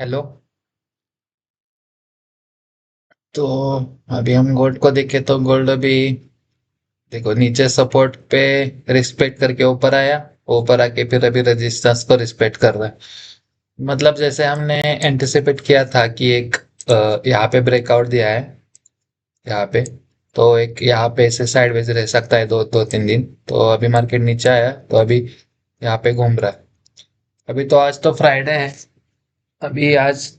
Hello. तो अभी हम गोल्ड को देखें तो गोल्ड अभी देखो नीचे सपोर्ट पे रिस्पेक्ट करके ऊपर आया। ऊपर आके फिर अभी रेजिस्टेंस को रिस्पेक्ट कर रहा है। मतलब जैसे हमने एंटिसिपेट किया था कि एक यहाँ पे ब्रेकआउट दिया है यहाँ पे। तो एक यहाँ पे ऐसे साइडवेज रह सकता है दो दो तीन दिन। तो अभी मार्केट नीचे आया तो अभी यहाँ पे घूम रहा है। अभी तो आज तो फ्राइडे है। अभी आज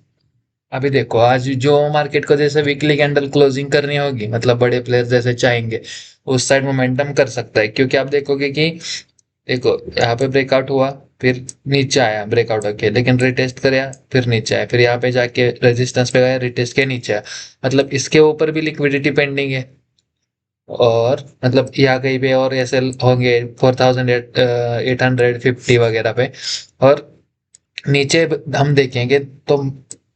अभी देखो आज जो मार्केट को जैसे वीकली कैंडल क्लोजिंग करनी होगी मतलब बड़े प्लेयर्स जैसे चाहेंगे उस साइड मोमेंटम कर सकता है क्योंकि आप देखोगे कि देखो यहाँ पे ब्रेकआउट हुआ फिर नीचे आया ब्रेकआउट होके लेकिन रिटेस्ट कराया फिर नीचे आया फिर यहाँ पे जाके रेजिस्टेंस पे गया रिटेस्ट के नीचे आया। मतलब इसके ऊपर भी लिक्विडिटी पेंडिंग है। और मतलब यहाँ कहीं पे और ऐसे होंगे 4850 वगैरह पे। और नीचे हम देखेंगे तो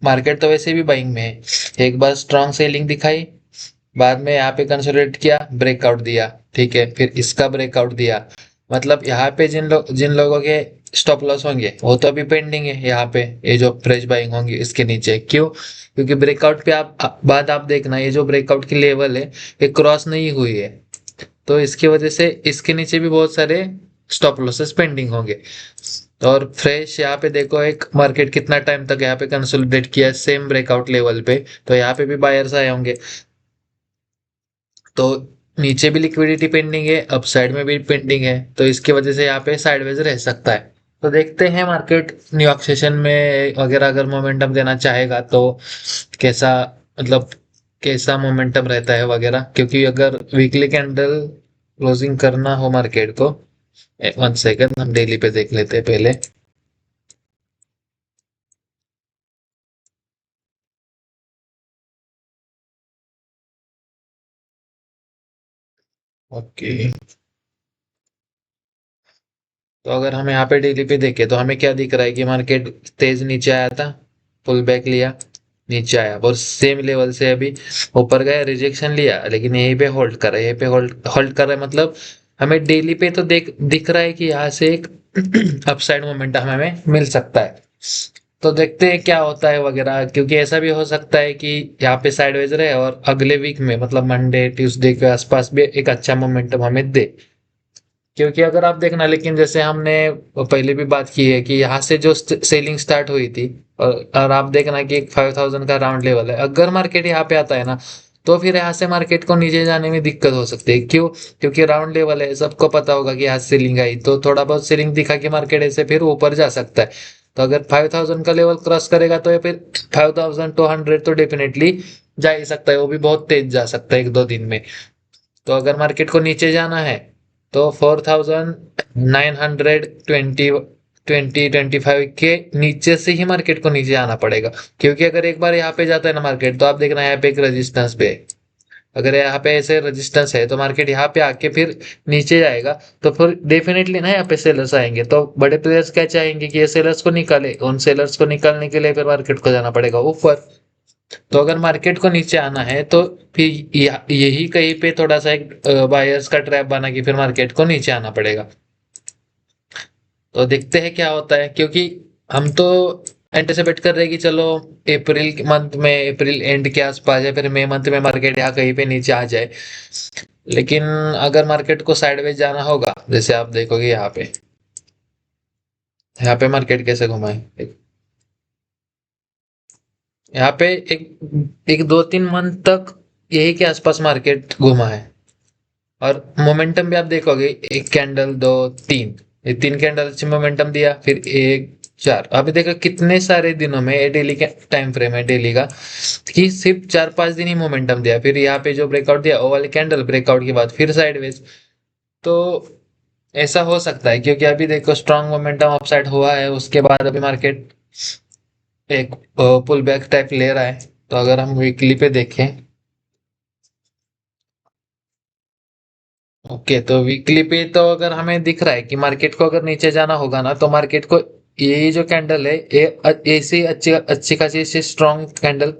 मार्केट तो वैसे भी बाइंग में है। एक बार स्ट्रांग सेलिंग दिखाई बाद में यहाँ पे कंसोलिडेट किया ब्रेकआउट दिया। ठीक है फिर इसका ब्रेकआउट दिया। मतलब यहाँ पे जिन लोगों के स्टॉप लॉस होंगे वो तो अभी पेंडिंग है यहाँ पे। ये जो फ्रेश बाइंग होंगी इसके नीचे क्यों क्योंकि ब्रेकआउट पे बाद आप देखना ये जो ब्रेकआउट की लेवल है ये क्रॉस नहीं हुई है। तो इसकी वजह से इसके नीचे भी बहुत सारे स्टॉप लॉसेस पेंडिंग होंगे। और फ्रेश यहाँ पे देखो एक मार्केट कितना टाइम तक यहाँ पे कंसोलिडेट किया सेम ब्रेकआउट लेवल पे। तो यहाँ पे भी बायर्स आए होंगे। तो नीचे भी लिक्विडिटी पेंडिंग है अपसाइड में भी पेंडिंग है तो इसकी वजह से यहाँ पे साइडवेज रह सकता है। तो देखते हैं मार्केट न्यूयॉर्क सेशन में वगैरह अगर मोमेंटम देना चाहेगा तो कैसा मतलब कैसा मोमेंटम रहता है वगैरह क्योंकि अगर वीकली कैंडल क्लोजिंग करना हो मार्केट को। 1 सेकेंड हम डेली पे देख लेते हैं पहले। ओके। तो अगर हम यहाँ पे डेली पे देखें तो हमें क्या दिख रहा है कि मार्केट तेज नीचे आया था पुल बैक लिया नीचे आया और सेम लेवल से अभी ऊपर गया रिजेक्शन लिया लेकिन यहीं पे होल्ड कर रहा है यहीं पे होल्ड होल्ड कर रहा है। मतलब हमें डेली पे तो दिख रहा है कि यहाँ से एक अपसाइड मोमेंटम हमें मिल सकता है। तो देखते हैं क्या होता है वगैरह क्योंकि ऐसा भी हो सकता है कि यहाँ पे साइडवेज रहे और अगले वीक में मतलब मंडे ट्यूसडे के आसपास भी एक अच्छा मोमेंटम हमें दे। क्योंकि अगर आप देखना लेकिन जैसे हमने पहले भी बात की है कि यहाँ से जो सेलिंग स्टार्ट हुई थी और आप देखना कि एक 5000 का राउंड लेवल है अगर मार्केट यहाँ पे आता है ना तो फिर यहाँ से मार्केट को नीचे जाने में दिक्कत हो सकती है क्यों क्योंकि राउंड लेवल है सबको पता होगा कि यहाँ सेलिंग आई तो थोड़ा बहुत सेलिंग दिखा के मार्केट ऐसे फिर ऊपर जा सकता है। तो अगर 5000 का लेवल क्रॉस करेगा तो ये फिर 5200 तो डेफिनेटली जा ही सकता है वो भी बहुत तेज जा सकता है एक दो दिन में। तो अगर मार्केट को नीचे जाना है तो 4920 2025 के नीचे से ही मार्केट को नीचे आना पड़ेगा। क्योंकि अगर एक बार यहाँ पे जाता है ना मार्केट तो आप देखना यहाँ पे एक रेजिस्टेंस पे है। अगर यहाँ पे ऐसे रेजिस्टेंस है तो मार्केट यहाँ पे आके फिर नीचे जाएगा। तो फिर डेफिनेटली ना यहाँ पे सेलर्स आएंगे तो बड़े प्लेयर्स क्या चाहेंगे कि ये सेलर्स को निकाले उन सेलर्स को निकालने के लिए फिर मार्केट को जाना पड़ेगा ऊपर। तो अगर मार्केट को नीचे आना है तो फिर यही कहीं पे थोड़ा सा एक बायर्स का ट्रैप बना के फिर मार्केट को नीचे आना पड़ेगा। तो देखते हैं क्या होता है क्योंकि हम तो एंटिसिपेट कर रहे हैं कि चलो अप्रैल मंथ में अप्रैल एंड के आसपास या फिर मई मंथ में मार्केट यहाँ कहीं पे नीचे आ जाए। लेकिन अगर मार्केट को साइडवेज जाना होगा जैसे आप देखोगे यहाँ पे मार्केट कैसे घुमा है। यहाँ पे एक एक दो तीन मंथ तक यही के आसपास मार्केट घुमा है। और मोमेंटम भी आप देखोगे एक कैंडल दो तीन ये तीन कैंडल अच्छे मोमेंटम दिया फिर एक चार अभी देखो कितने सारे दिनों में ये डेली का टाइम फ्रेम है डेली का कि सिर्फ 4-5 दिन ही मोमेंटम दिया फिर यहाँ पे जो ब्रेकआउट दिया वो वाली कैंडल ब्रेकआउट के बाद फिर साइडवेज। तो ऐसा हो सकता है क्योंकि अभी देखो स्ट्रांग मोमेंटम अपसाइड हुआ है उसके बाद अभी मार्केट एक पुल बैक टाइप ले रहा है। तो अगर हम वीकली पे देखें ओके तो वीकली पे तो अगर हमें दिख रहा है कि मार्केट को अगर नीचे जाना होगा ना तो मार्केट को ये जो कैंडल है ये ऐसी अच्छी अच्छी खासी सी स्ट्रॉन्ग कैंडल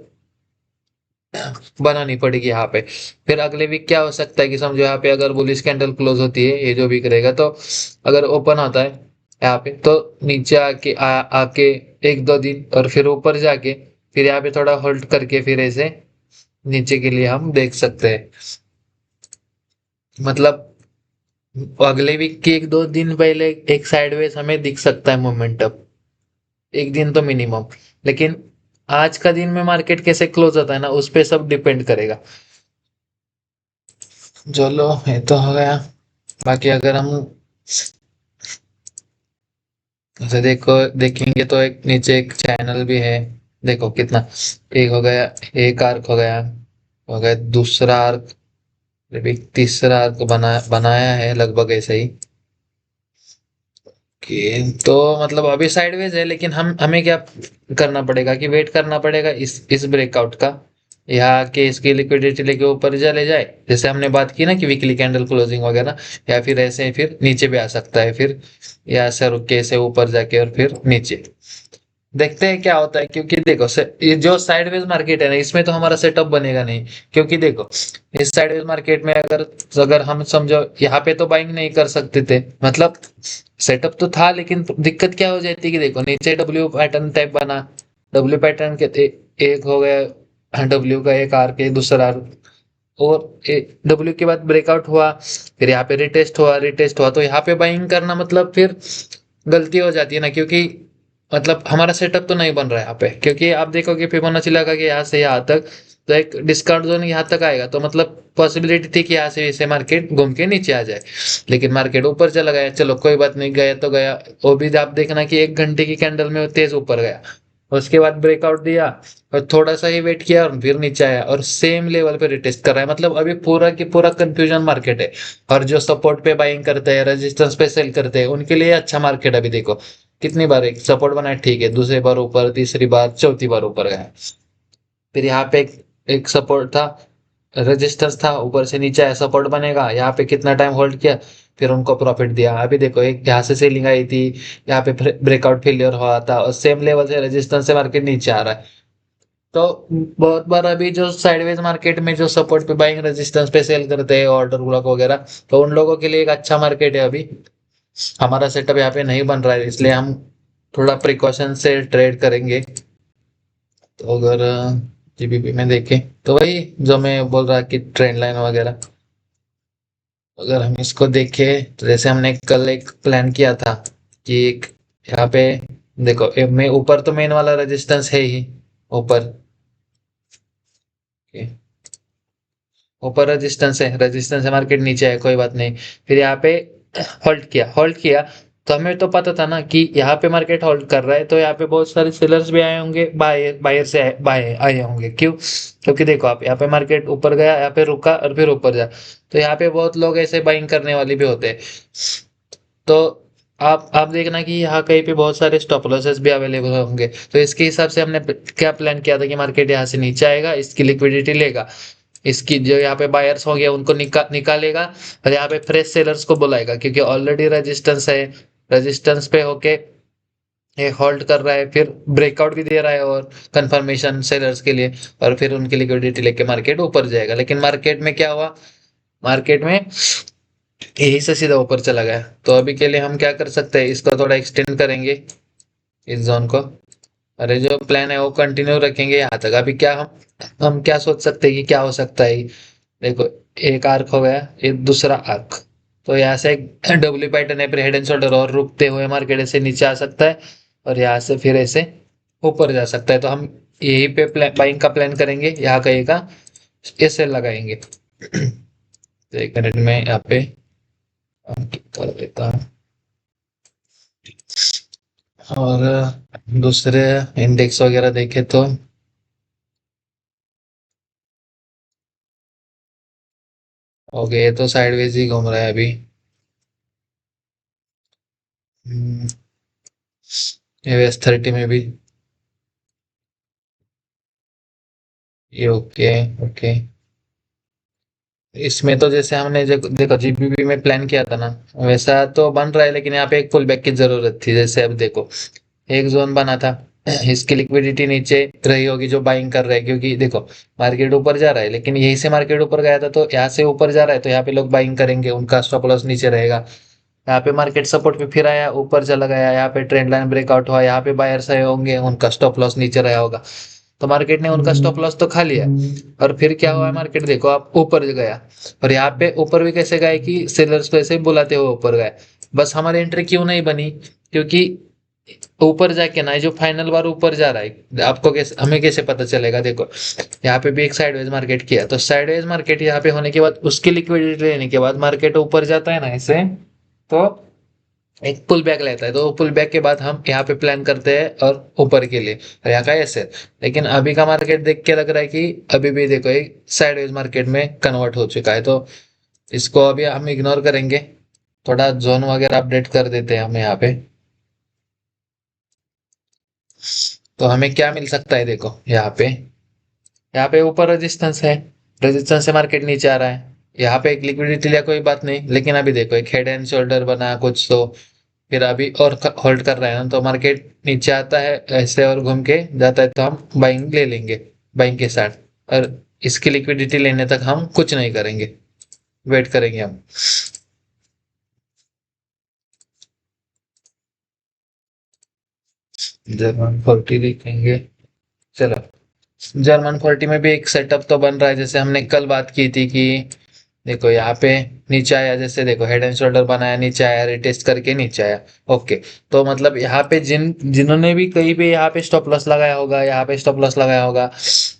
बनानी पड़ेगी यहाँ पे। फिर अगले वीक क्या हो सकता है कि समझो यहाँ पे अगर बुलिश कैंडल क्लोज होती है ये जो वीक रहेगा तो अगर ओपन होता है यहाँ पे तो नीचे आके एक दो दिन और फिर ऊपर जाके फिर यहाँ पे थोड़ा होल्ड करके फिर ऐसे नीचे के लिए हम देख सकते हैं। मतलब अगले वीक के एक दो दिन पहले एक साइडवेज हमें दिख सकता है मोमेंटम, एक दिन तो मिनिमम। लेकिन आज का दिन में मार्केट कैसे क्लोज होता है ना, उस पे सब डिपेंड करेगा। चलो ये तो हो गया। बाकी अगर हम ऐसे देखो देखेंगे तो एक नीचे एक चैनल भी है। देखो कितना, एक हो गया, एक आर्क हो गया दूसरा आर्क, अभी तीसरा आर्क बनाया है लगभग ऐसे ही। कि तो मतलब अभी साइडवेज है, लेकिन हम हमें क्या करना पड़ेगा कि वेट करना पड़ेगा इस ब्रेकआउट का, यहाँ के इसकी लिक्विडिटी लेके ऊपर चले जाए, जैसे हमने बात की ना कि वीकली कैंडल क्लोजिंग वगैरह, या फिर ऐसे ही फिर नीचे भी आ सकता है, फिर यहाँ से रुक के ऐसे ऊपर जाके और फिर नीचे देखते हैं क्या होता है। क्योंकि देखो ये जो साइडवेज मार्केट है ना, इसमें तो हमारा सेटअप बनेगा नहीं। क्योंकि देखो इस साइडवेज मार्केट में अगर अगर हम समझो यहाँ पे तो बाइंग नहीं कर सकते थे, मतलब सेटअप तो था, लेकिन दिक्कत क्या हो जाती है कि देखो नीचे डब्ल्यू पैटर्न टाइप बना, डब्ल्यू पैटर्न के एक हो गया डब्ल्यू का एक आर के दूसरा आर, और डब्ल्यू के बाद ब्रेकआउट हुआ, फिर यहाँ पे रिटेस्ट हुआ तो यहाँ पे बाइंग करना मतलब फिर गलती हो जाती है ना। क्योंकि मतलब हमारा सेटअप तो नहीं बन रहा है यहाँ पे। क्योंकि आप देखोगे फिबोनाची लगा के यहाँ से यहाँ तक, तो एक डिस्काउंट जोन यहाँ तक आएगा, तो मतलब पॉसिबिलिटी थी कि यहाँ से ऐसे मार्केट घूम के नीचे आ जाए। लेकिन मार्केट ऊपर चला गया, चलो कोई बात नहीं, गया तो गया। वो भी आप देखना कि एक घंटे की कैंडल में वो तेज ऊपर गया, उसके बाद ब्रेकआउट दिया और थोड़ा सा ही वेट किया और फिर नीचे आया और सेम लेवल पे रिटेस्ट कर रहा है। मतलब अभी पूरा की पूरा कंफ्यूजन मार्केट है। और जो सपोर्ट पे बाइंग करते हैं, रेजिस्टेंस पे सेल करते हैं, उनके लिए अच्छा मार्केट अभी देखो कितनी बार एक सपोर्ट बनाया, ठीक है, दूसरी बार ऊपर, तीसरी बार, चौथी बार ऊपर गया। फिर यहाँ पे एक सपोर्ट था, रेजिस्टेंस था, ऊपर से नीचे आया, सपोर्ट बनेगा, यहाँ पे कितना टाइम होल्ड किया, फिर उनको प्रॉफिट दिया। अभी देखो एक यहाँ से सेलिंग आई थी, यहाँ पे ब्रेकआउट फेलियर हुआ था और सेम लेवल से रेजिस्टेंस से मार्केट नीचे आ रहा है। तो बहुत बार अभी जो साइडवेज मार्केट में जो सपोर्ट पे बाइंग, रेजिस्टेंस पे सेल करते हैं, ऑर्डर ब्लॉक वगैरह, तो उन लोगों के लिए एक अच्छा मार्केट है अभी। हमारा सेटअप यहाँ पे नहीं बन रहा है, इसलिए हम थोड़ा प्रिकॉशन से ट्रेड करेंगे। तो अगर जीबीपी में देखें तो वही जो मैं बोल रहा कि ट्रेंड लाइन वगैरह, अगर हम इसको देखें तो जैसे हमने कल एक प्लान किया था कि एक यहाँ पे देखो मैं ऊपर तो मेन वाला रेजिस्टेंस है ही, ऊपर ऊपर रेजिस्टेंस है, मार्केट नीचे है, कोई बात नहीं। फिर यहाँ पे होल्ड किया, तो हमें तो पता था ना कि यहाँ पे मार्केट होल्ड कर रहा है, तो यहाँ पे बहुत सारे सेलर्स भी आए होंगे, बायर से बाय आए होंगे। क्यों? क्योंकि देखो आप यहाँ पे मार्केट ऊपर गया, यहाँ पे रुका और फिर ऊपर जा, तो यहाँ पे बहुत लोग ऐसे बाइंग करने वाले भी होते हैं। तो आप देखना कि यहाँ कहीं पे बहुत सारे स्टॉप लॉसेस भी अवेलेबल होंगे। तो इसके हिसाब से हमने क्या प्लान किया था कि मार्केट यहाँ से नीचे आएगा, इसकी लिक्विडिटी लेगा, इसकी जो यहाँ पे बायर्स हो गया उनको निकालेगा, और यहाँ पे फ्रेश सेलर्स को बुलाएगा, क्योंकि ऑलरेडी रेजिस्टेंस है, रेजिस्टेंस पे होके ये होल्ड कर रहा है, फिर ब्रेकआउट भी दे रहा है और कंफर्मेशन सेलर्स के लिए, और फिर उनकी लिक्विडिटी लेके मार्केट ऊपर जाएगा। लेकिन मार्केट में क्या हुआ, मार्केट में यही से सीधा ऊपर चला गया। तो अभी के लिए हम क्या कर सकते हैं, इसको थोड़ा एक्सटेंड करेंगे इस जोन को, अरे जो प्लान है वो कंटिन्यू रखेंगे यहाँ तक। अभी क्या हम क्या सोच सकते हैं कि क्या हो सकता है। देखो एक आर्क हो गया, एक दूसरा आर्क, तो यहाँ से एक डब्ल्यू पैटर्न है, फिर हेड एंड शोल्डर, और रुकते हुए मार्केट ऐसे नीचे आ सकता है और यहाँ से फिर ऐसे ऊपर जा सकता है। तो हम यही पे बाइंग का प्लान करेंगे, यहाँ कहीं का ऐसे लगाएंगे। तो एक मिनट में यहाँ पे कर देता हूँ। और दूसरे इंडेक्स वगैरह देखे तो ओके, ये तो साइडवेज ही घूम रहा है अभी। यूएस 30 में भी ये ओके। ओके, इसमें तो जैसे हमने देखो जीबीपी में प्लान किया था ना, वैसा तो बन रहा है, लेकिन यहाँ पे एक पुल बैक की जरूरत थी। जैसे अब देखो एक जोन बना था, इसकी लिक्विडिटी नीचे रही होगी जो बाइंग कर रहे हैं, क्योंकि देखो मार्केट ऊपर जा रहा है, लेकिन यहीं से मार्केट ऊपर गया था, तो यहाँ से ऊपर जा रहा है, तो यहाँ पे लोग बाइंग करेंगे, उनका स्टॉप लॉस नीचे रहेगा। यहाँ पे मार्केट सपोर्ट पे फिर आया, ऊपर चला गया, यहाँ पे ट्रेंड लाइन ब्रेकआउट हुआ, यहाँ पे बायर्स आए होंगे, उनका स्टॉप लॉस नीचे रहा होगा, तो मार्केट ने उनका स्टॉप लॉस तो खा लिया। और फिर क्या हुआ, मार्केट देखो आप ऊपर गया, और यहाँ पे ऊपर भी कैसे गए कि सेलर्स को ऐसे बुलाते हुए ऊपर गए। बस हमारी एंट्री क्यों नहीं बनी, क्योंकि ऊपर जाके ना जो फाइनल बार ऊपर जा रहा है, आपको कैसे, हमें कैसे पता चलेगा, देखो यहाँ पे भी एक साइडवेज मार्केट किया, तो साइडवेज मार्केट यहाँ पे होने के बाद उसकी लिक्विडिटी लेने के बाद मार्केट ऊपर जाता है ना ऐसे, तो एक पुल बैक लेता है, तो पुल बैक के बाद हम यहाँ पे प्लान करते हैं और ऊपर के लिए, और यहाँ का ऐसे। लेकिन अभी का मार्केट देख के लग रहा है कि अभी भी देखो एक साइडवेज मार्केट में कन्वर्ट हो चुका है, तो इसको अभी हम इग्नोर करेंगे। थोड़ा जोन वगैरह अपडेट कर देते हैं हम यहाँ पे, तो हमें क्या मिल सकता है, देखो यहाँ पे ऊपर रेजिस्टेंस है, रेजिस्टेंस से मार्केट नीचे आ रहा है, यहाँ पे एक लिक्विडिटी लिया कोई बात नहीं, लेकिन अभी देखो एक हेड एंड शोल्डर बना कुछ, तो फिर अभी और होल्ड कर रहा है ना, तो मार्केट नीचे आता है ऐसे और घूम के जाता है, तो हम बाइंग ले लेंगे, बाइंग के साथ। और इसकी लिक्विडिटी लेने तक हम कुछ नहीं करेंगे, वेट करेंगे हम। जर्मन 40 देखेंगे, चलो जर्मन 40 में भी एक सेटअप तो बन रहा है, जैसे हमने कल बात की थी कि देखो यहाँ पे नीचे आया, जैसे देखो हेड एंड शोल्डर बनाया, नीचे आया, रिटेस्ट करके नीचे आया। ओके, तो मतलब यहाँ पे जिन्होंने भी कहीं पे यहाँ पे स्टॉप लॉस लगाया होगा, यहाँ पे स्टॉप लॉस लगाया होगा,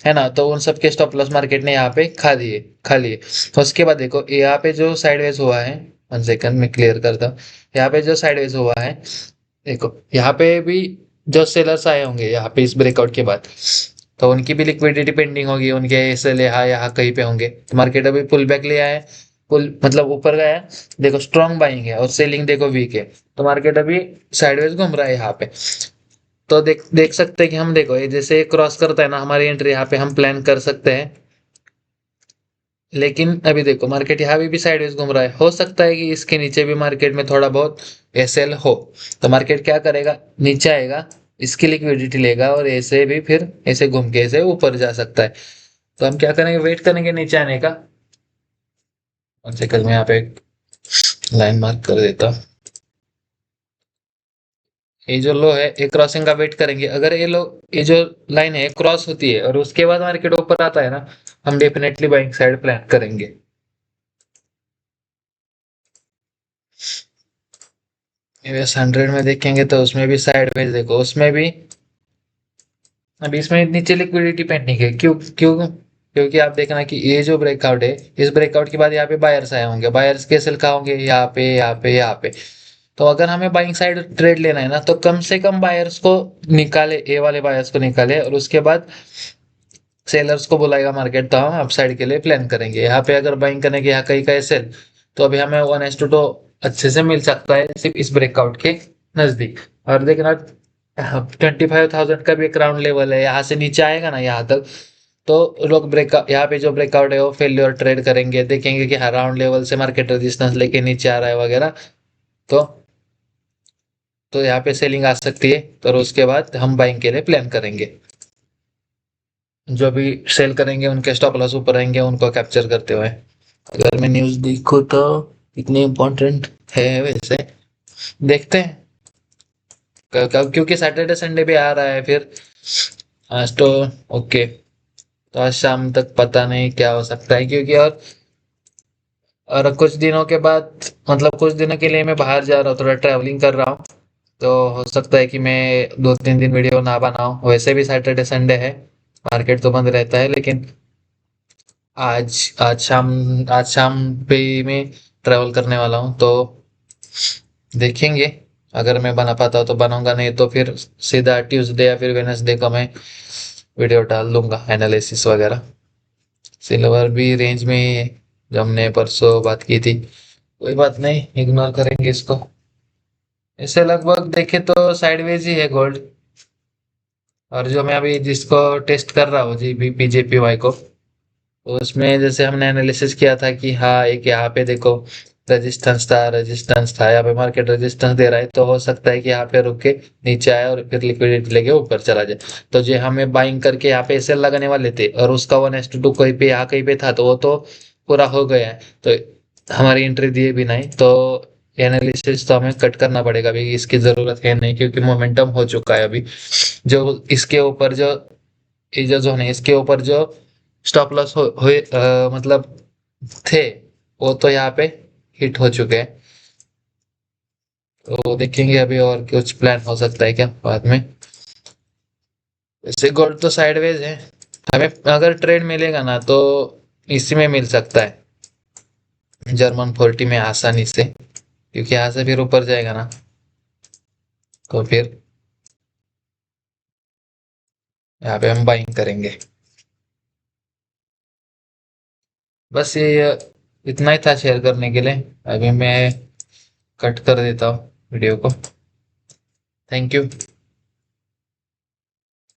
है ना, तो उन सबके स्टॉप लॉस मार्केट ने यहाँ पे खा लिए। तो उसके बाद देखो यहाँ पे जो साइडवेज हुआ है, 1 सेकंड में क्लियर करता हूँ। यहाँ पे जो साइडवेज हुआ है, देखो यहाँ पे भी जो सेलर्स आए होंगे यहाँ पे इस ब्रेकआउट के बाद, तो उनकी भी लिक्विडिटी पेंडिंग होगी, उनके ऐसे यहाँ कहीं पे होंगे, तो मार्केट अभी पुल बैक ले आया है, पुल मतलब ऊपर गया है, देखो स्ट्रॉन्ग बाइंग है और सेलिंग देखो वीक है, तो मार्केट अभी साइडवेज घूम रहा है यहाँ पे। तो देख देख सकते हैं कि हम देखो ये जैसे क्रॉस करता है ना हमारी एंट्री, यहाँ पे हम प्लान कर सकते हैं। लेकिन अभी देखो मार्केट यहाँ भी साइडवेज घूम रहा है, हो सकता है कि इसके नीचे भी मार्केट में थोड़ा बहुत एसएल हो, तो मार्केट क्या करेगा, नीचे आएगा, इसकी लिक्विडिटी लेगा और ऐसे भी फिर ऐसे घूम के ऐसे ऊपर जा सकता है। तो हम क्या करेंगे, वेट करेंगे नीचे आने का। 1 सेकंड में यहाँ पे लाइन मार्क कर देता हूँ। ये जो लो है, ये क्रॉसिंग का वेट करेंगे, अगर ये जो लाइन है क्रॉस होती है और उसके बाद मार्केट ऊपर आता है ना, हम डेफिनेटली बाइंग साइड प्लान करेंगे। यूएस 100 में देखेंगे तो उसमें भी साइडवेज देखो, उसमें भी अभी इसमें नीचे लिक्विडिटी पेंडिंग है, क्यों क्यों, क्योंकि आप देखना कि ये जो ब्रेकआउट है, इस ब्रेकआउट के बाद यहाँ पे बायर्स आए होंगे, बायर्स कैसे लिखा होंगे, यहाँ पे यहाँ पे यहाँ पे। तो अगर हमें बाइंग साइड ट्रेड लेना है ना, तो कम से कम बायर्स को निकाले, ए वाले बायर्स को निकाले, और उसके बाद सेलर्स को बुलाएगा मार्केट, तो हम अपसाइड के लिए प्लान करेंगे। यहाँ पे अगर बाइंग करने के यहाँ कहीं का सेल, तो अभी हमें 1:2 अच्छे से मिल सकता है सिर्फ इस ब्रेकआउट के नजदीक। और देखना 25,000 का भी एक राउंड लेवल है, यहाँ से नीचे आएगा ना यहाँ तक, तो लोग ब्रेकआउट, यहाँ पे जो ब्रेकआउट है वो फेल्योर ट्रेड करेंगे, देखेंगे कि हाँ राउंड लेवल से मार्केट रेजिस्टेंस लेके नीचे आ रहा है वगैरह, तो यहाँ पे सेलिंग आ सकती है, और उसके बाद हम बाइंग के लिए प्लान करेंगे। जो भी सेल करेंगे उनके स्टॉप लॉस ऊपर रहेंगे, उनको कैप्चर करते हुए। अगर मैं न्यूज़ देखूँ तो इतनी इम्पोर्टेंट है वैसे, देखते हैं क्योंकि सैटरडे संडे भी आ रहा है फिर, आज तो ओके, तो आज शाम तक पता नहीं क्या हो सकता है, क्योंकि और कुछ दिनों के बाद, मतलब कुछ दिनों के लिए मैं बाहर जा रहा हूँ, थोड़ा ट्रैवलिंग कर रहा हूँ, तो हो सकता है कि मैं 2-3 दिन वीडियो ना बनाऊँ, वैसे भी सैटरडे संडे है, मार्केट तो बंद रहता है, लेकिन आज आज शाम पे मैं ट्रैवल करने वाला हूँ, तो देखेंगे, अगर मैं बना पाता हूँ तो बनाऊंगा, नहीं तो फिर सीधा ट्यूसडे या फिर वेनसडे को मैं वीडियो डाल दूंगा एनालिसिस वगैरह। सिल्वर भी रेंज में ही है, जो हमने परसों बात की थी, कोई बात नहीं, इग्नोर करेंगे इसको। ऐसे लगभग देखे तो साइडवेज ही है गोल्ड, और जो मैं अभी जिसको टेस्ट कर रहा हूँ जी बीजेपीवाई को, तो उसमें जैसे हमने एनालिसिस किया था कि हाँ एक यहाँ पे देखो रेजिस्टेंस था, यहाँ पे मार्केट रेजिस्टेंस दे रहा है, तो हो सकता है कि यहाँ पे रुक के नीचे आए और फिर लिक्विडिटी लेके ऊपर चला जाए। तो जो हमें बाइंग करके यहाँ पे सेल लगाने वाले थे, और उसका 1:2 कहीं पे यहाँ कहीं पे था, तो वो तो पूरा हो गया है, तो हमारी एंट्री दिए भी नहीं, तो एनालिसिस तो हमें कट करना पड़ेगा अभी, इसकी जरूरत है नहीं क्योंकि मोमेंटम हो चुका है अभी। जो इसके ऊपर जो ये जो जोन है इसके ऊपर जो स्टॉप लॉस हुए मतलब थे, वो तो यहाँ पे हिट हो चुके हैं। तो देखेंगे अभी और कुछ प्लान हो सकता है क्या बाद में। वैसे गोल्ड तो साइडवेज है, हमें अगर ट्रेड मिलेगा ना तो इसी में मिल सकता है, जर्मन 40 में आसानी से, क्योंकि यहाँ से फिर ऊपर जाएगा ना तो फिर यहाँ पे हम बाइंग करेंगे। बस ये इतना ही था शेयर करने के लिए। अभी मैं कट कर देता हूँ वीडियो को। Thank you.